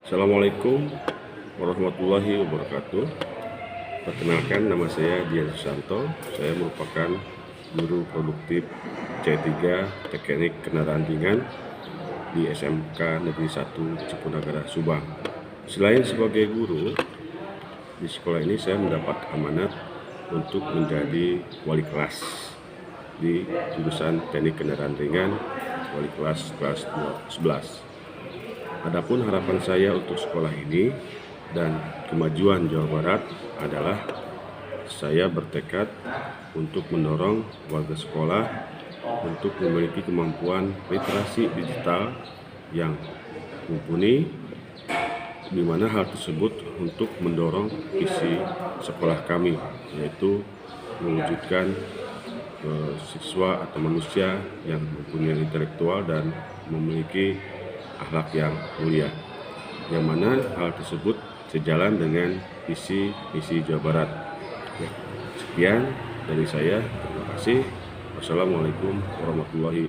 Assalamualaikum warahmatullahi wabarakatuh. Perkenalkan, nama saya Dian Susanto. Saya merupakan guru produktif C3 Teknik Kendaraan Ringan di SMK Negeri 1 Cipunagara, Subang. Selain sebagai guru, di sekolah ini saya mendapat amanat untuk menjadi wali kelas di jurusan Teknik Kendaraan Ringan, wali kelas 11. Adapun harapan saya untuk sekolah ini dan kemajuan Jawa Barat adalah saya bertekad untuk mendorong warga sekolah untuk memiliki kemampuan literasi digital yang mumpuni, di mana hal tersebut untuk mendorong visi sekolah kami, yaitu mewujudkan siswa atau manusia yang mempunyai intelektual dan memiliki akhlak yang mulia, yang mana hal tersebut sejalan dengan visi misi Jawa Barat. Sekian dari saya, terima kasih. Wassalamualaikum warahmatullahi wabarakatuh.